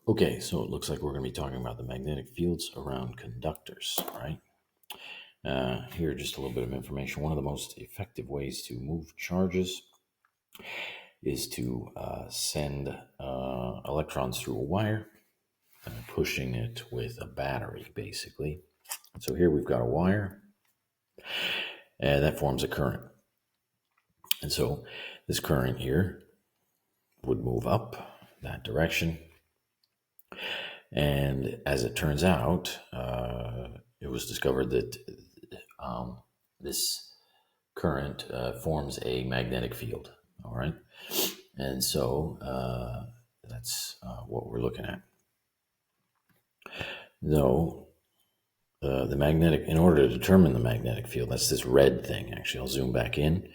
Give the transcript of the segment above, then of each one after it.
Okay, so it looks like we're going to be talking about the magnetic fields around conductors, right? Here, just a little bit of information. One of the most effective ways to move charges is to send electrons through a wire, pushing it with a battery, basically. So here we've got a wire, and that forms a current. And so this current here would move up that direction. And as it turns out, it was discovered that this current forms a magnetic field. All right. And so that's what we're looking at. Though the magnetic, in order to determine the magnetic field, that's this red thing. Actually, I'll zoom back in.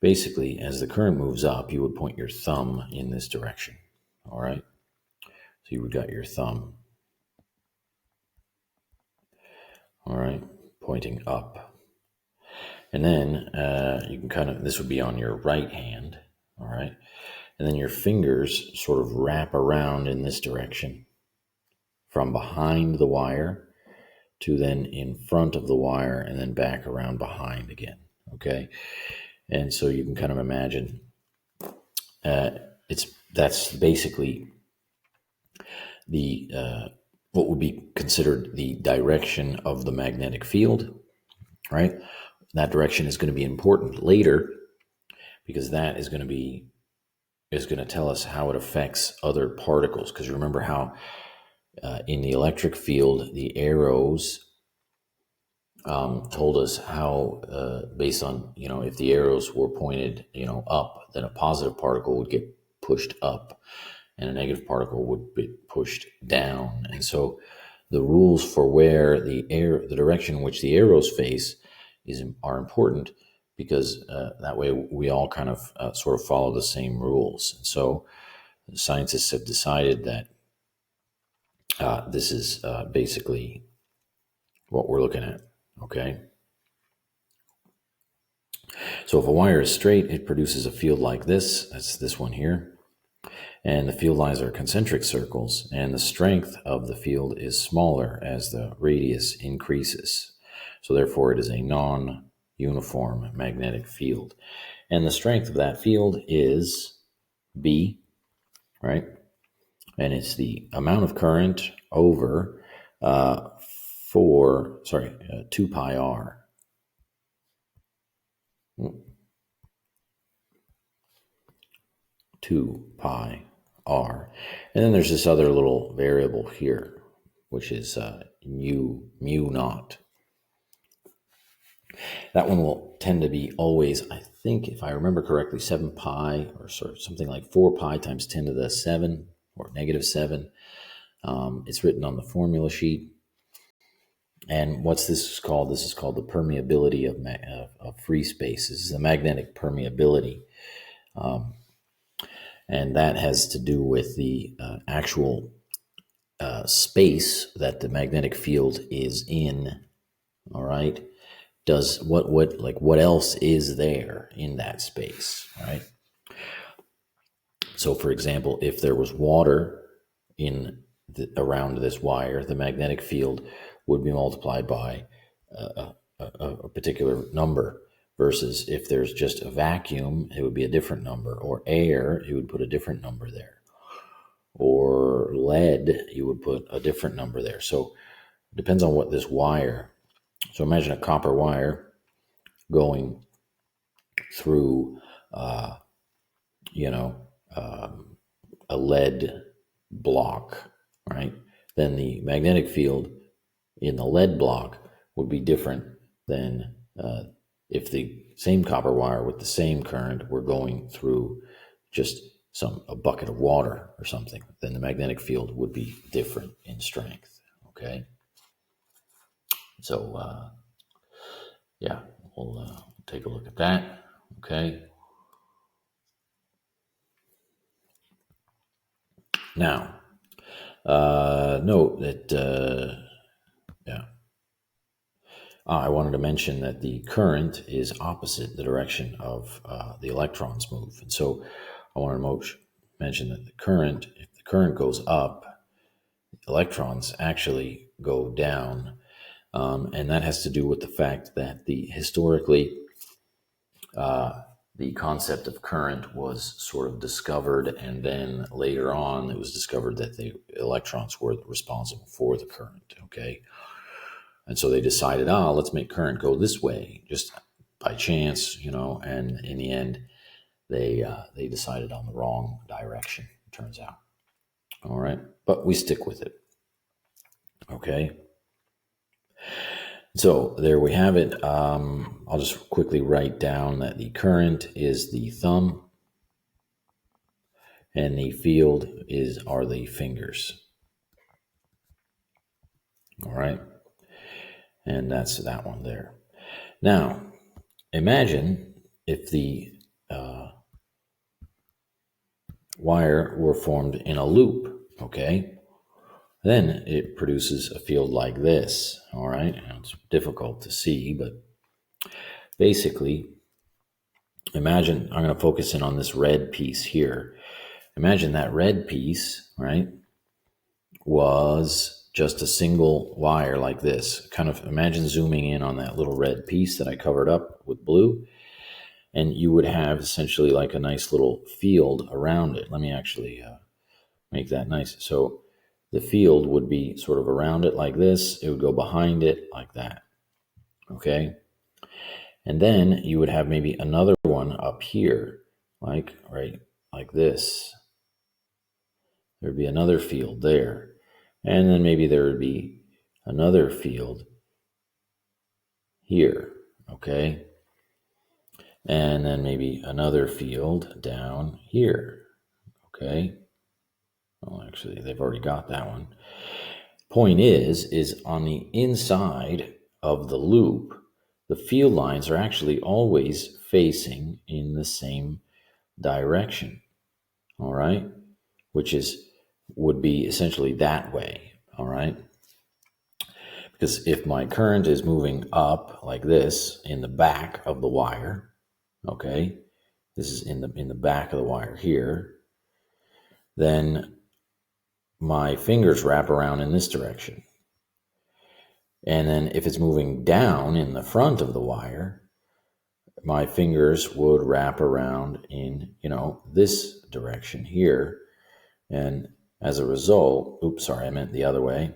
Basically, as the current moves up, you would point your thumb in this direction. All right. So you would got your thumb. All right. Pointing up. And then you can kind of, this would be on your right hand. All right. And then your fingers sort of wrap around in this direction from behind the wire to then in front of the wire and then back around behind again. Okay. And so you can kind of imagine that's basically the what would be considered the direction of the magnetic field, right? That direction is going to be important later because that is going to tell us how it affects other particles. Because remember how in the electric field, the arrows told us how, based on, if the arrows were pointed, up, then a positive particle would get pushed up and a negative particle would be pushed down. And so the rules for where the direction in which the arrows face are important because that way we all kind of sort of follow the same rules. And so scientists have decided that this is basically what we're looking at. Okay. So if a wire is straight, it produces a field like this. That's this one here. And the field lines are concentric circles, and the strength of the field is smaller as the radius increases. So therefore, it is a non-uniform magnetic field. And the strength of that field is B, right? And it's the amount of current over 2 pi r. 2 pi r. And then there's this other little variable here, which is mu naught. That one will tend to be always, I think, if I remember correctly, 7 pi or sort of something like 4 pi times 10 to the 7 or negative 7. It's written on the formula sheet. And what's this called? This is called the permeability of free space. This is the magnetic permeability. And that has to do with the actual space that the magnetic field is in. All right. Does what else is there in that space, right? So, for example, if there was water around this wire, the magnetic field would be multiplied by a particular number. Versus if there's just a vacuum, it would be a different number. Or air, you would put a different number there. Or lead, you would put a different number there. So it depends on what this wire. So imagine a copper wire going through, a lead block, right? Then the magnetic field in the lead block would be different than if the same copper wire with the same current were going through just a bucket of water or something. Then the magnetic field would be different in strength. Okay. So we'll take a look at that. Okay. Now, note that, I wanted to mention that the current is opposite the direction of the electrons move. And so I want to mention that if the current goes up, electrons actually go down. And that has to do with the fact that historically, the concept of current was sort of discovered, and then later on it was discovered that the electrons were responsible for the current, okay? And so they decided, let's make current go this way, just by chance, and in the end, they decided on the wrong direction, it turns out. All right, but we stick with it, okay? So there we have it. I'll just quickly write down that the current is the thumb and the field are the fingers. All right. And that's that one there. Now, imagine if the wire were formed in a loop, okay? Then it produces a field like this, all right? And it's difficult to see, but basically, imagine, I'm going to focus in on this red piece here. Imagine that red piece, right, was just a single wire like this. Kind of imagine zooming in on that little red piece that I covered up with blue, and you would have essentially like a nice little field around it. Let me actually make that nice. So the field would be sort of around it like this. It would go behind it like that, okay? And then you would have maybe another one up here, like right like this. There'd be another field there. And then maybe there would be another field here, okay? And then maybe another field down here, okay? Well, actually, they've already got that one. Point is on the inside of the loop, the field lines are actually always facing in the same direction, all right? Which would be essentially that way, all right? Because if my current is moving up like this in the back of the wire, okay, this is in the back of the wire here, then my fingers wrap around in this direction. And then if it's moving down in the front of the wire, my fingers would wrap around in, this direction here. And as a result, oops, sorry, I meant the other way.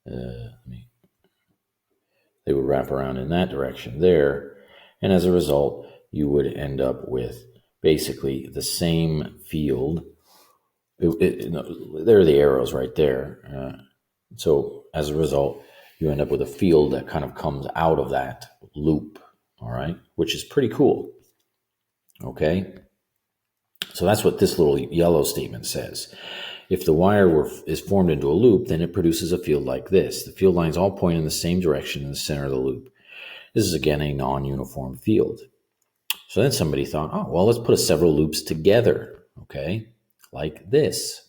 They would wrap around in that direction there. And as a result, you would end up with basically the same field. There are the arrows right there. So as a result, you end up with a field that kind of comes out of that loop, all right, which is pretty cool. Okay. So that's what this little yellow statement says. If the wire is formed into a loop, then it produces a field like this. The field lines all point in the same direction in the center of the loop. This is, again, a non-uniform field. So then somebody thought, well, let's put several loops together, okay, like this.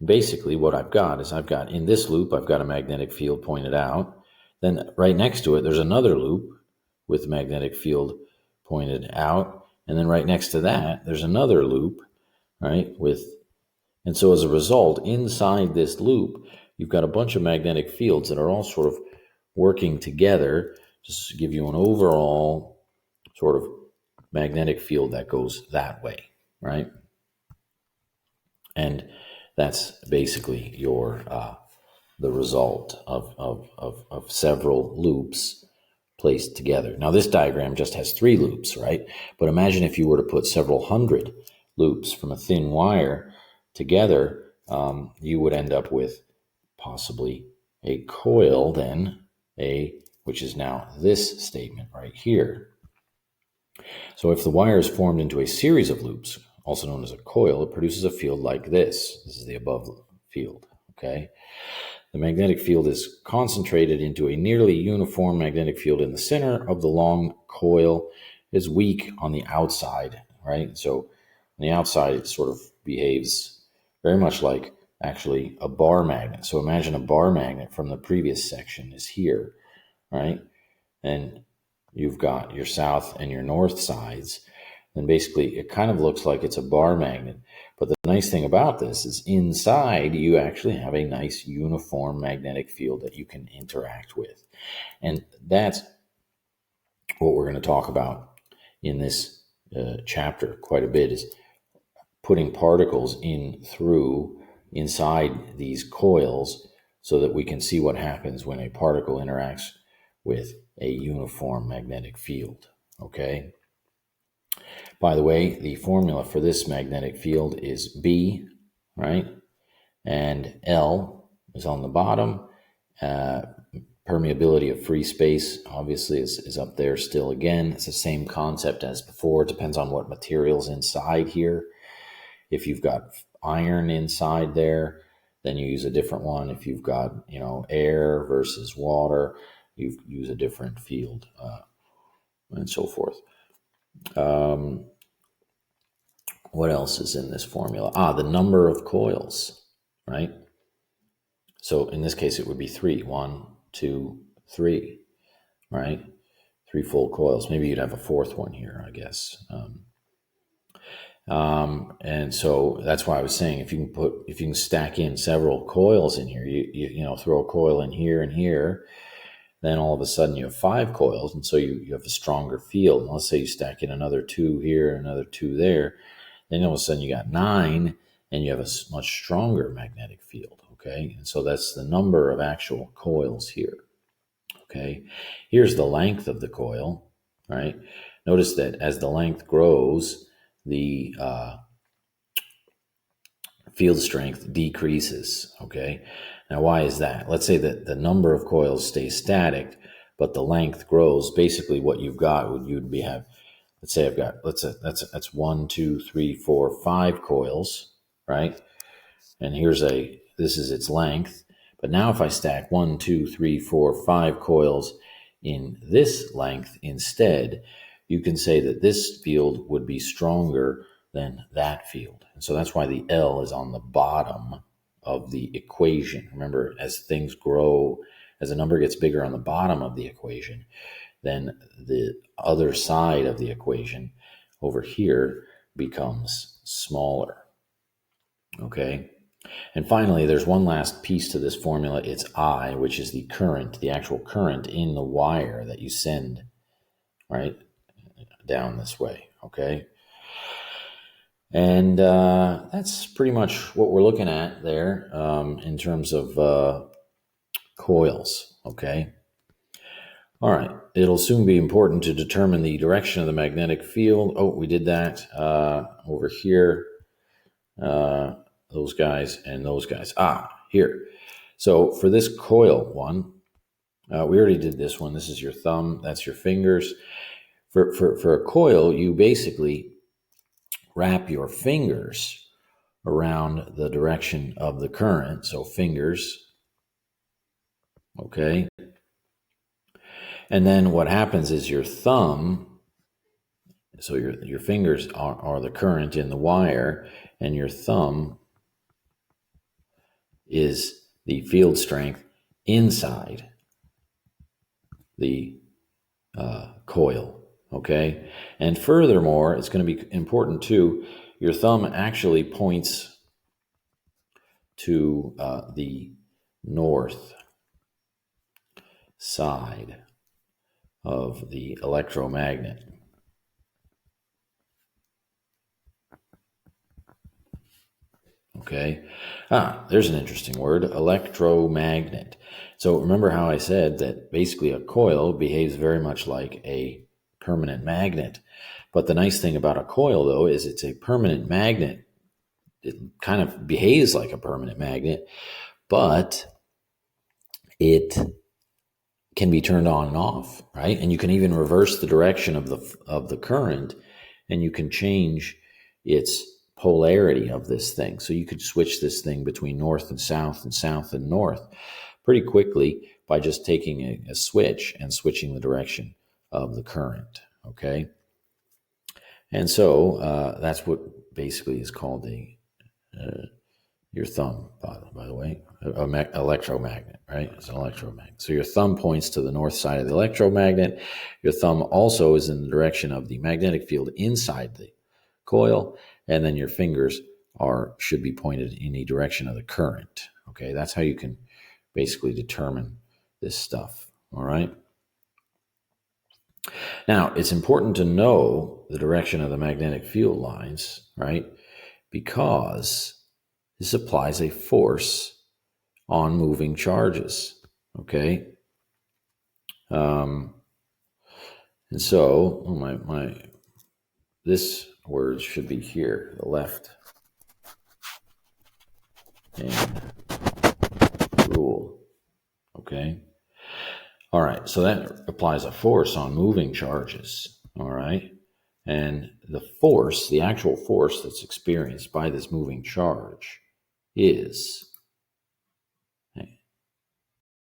Basically, what I've got is in this loop, I've got a magnetic field pointed out. Then right next to it, there's another loop with magnetic field pointed out. And then right next to that, there's another loop, right, and so as a result, inside this loop, you've got a bunch of magnetic fields that are all sort of working together just to give you an overall sort of magnetic field that goes that way, right? And that's basically the result of several loops placed together. Now, this diagram just has 3 loops, right? But imagine if you were to put several hundred loops from a thin wire together, you would end up with possibly a coil then, which is now this statement right here. So if the wire is formed into a series of loops, also known as a coil, it produces a field like this. This is the above field, okay? The magnetic field is concentrated into a nearly uniform magnetic field in the center of the long coil. Is weak on the outside, right? So on the outside, it sort of behaves very much like actually a bar magnet. So imagine a bar magnet from the previous section is here, right? And you've got your south and your north sides. then basically it kind of looks like it's a bar magnet. But the nice thing about this is inside you actually have a nice uniform magnetic field that you can interact with. And that's what we're going to talk about in this chapter quite a bit, is putting particles inside these coils so that we can see what happens when a particle interacts with a uniform magnetic field. Okay. By the way, the formula for this magnetic field is B, right? And L is on the bottom. Permeability of free space obviously is up there still again. It's the same concept as before. It depends on what material's inside here. If you've got iron inside there, then you use a different one. If you've got, air versus water, you use a different field, and so forth. What else is in this formula? The number of coils, right? So in this case, it would be 3. 1, 2, 3, right? 3 full coils. Maybe you'd have a fourth one here, I guess. And so that's why I was saying, if you can stack in several coils in here, you throw a coil in here and here, then all of a sudden you have 5 coils, and so you have a stronger field. And let's say you stack in another 2 here, another 2 there, then all of a sudden you got 9, and you have a much stronger magnetic field. Okay, and so that's the number of actual coils here. Okay, here's the length of the coil, right? Notice that as the length grows, the field strength decreases. Okay, now why is that? Let's say that the number of coils stays static, but the length grows. Basically, what you've got would have. Let's say I've got. That's 1, 2, 3, 4, 5 coils, right? And this is its length. But now if I stack 1, 2, 3, 4, 5 coils in this length instead, you can say that this field would be stronger than that field. And so that's why the L is on the bottom of the equation. Remember, as things grow, as a number gets bigger on the bottom of the equation, then the other side of the equation over here becomes smaller. Okay? And finally, there's one last piece to this formula. It's I, which is the current, the actual current in the wire that you send, right, down this way. Okay? And that's pretty much what we're looking at there in terms of coils. Okay? All right. It'll soon be important to determine the direction of the magnetic field. Oh, we did that over here. Those guys and those guys. Here. So for this coil one, we already did this one. This is your thumb. That's your fingers. For a coil, you basically wrap your fingers around the direction of the current. So fingers. Okay. And then what happens is your thumb, so your fingers are the current in the wire, and your thumb is the field strength inside the coil, okay? And furthermore, it's going to be important too, your thumb actually points to the north side of the electromagnet. Okay. There's an interesting word, electromagnet. So remember how I said that basically a coil behaves very much like a permanent magnet. But the nice thing about a coil, though, is it's a permanent magnet. It kind of behaves like a permanent magnet, but it can be turned on and off, right? And you can even reverse the direction of the current, and you can change its polarity of this thing. So you could switch this thing between north and south and north pretty quickly by just taking a switch and switching the direction of the current, okay? And so that's what basically is called a your thumb, by the way, electromagnet, right? It's an electromagnet. So your thumb points to the north side of the electromagnet. Your thumb also is in the direction of the magnetic field inside the coil, and then your fingers should be pointed in the direction of the current. Okay, that's how you can basically determine this stuff. All right. Now, it's important to know the direction of the magnetic field lines, right? Because this applies a force on moving charges, okay? And so, this word should be here, the left hand rule, okay? All right, so that applies a force on moving charges, all right? And the force, the actual force that's experienced by this moving charge is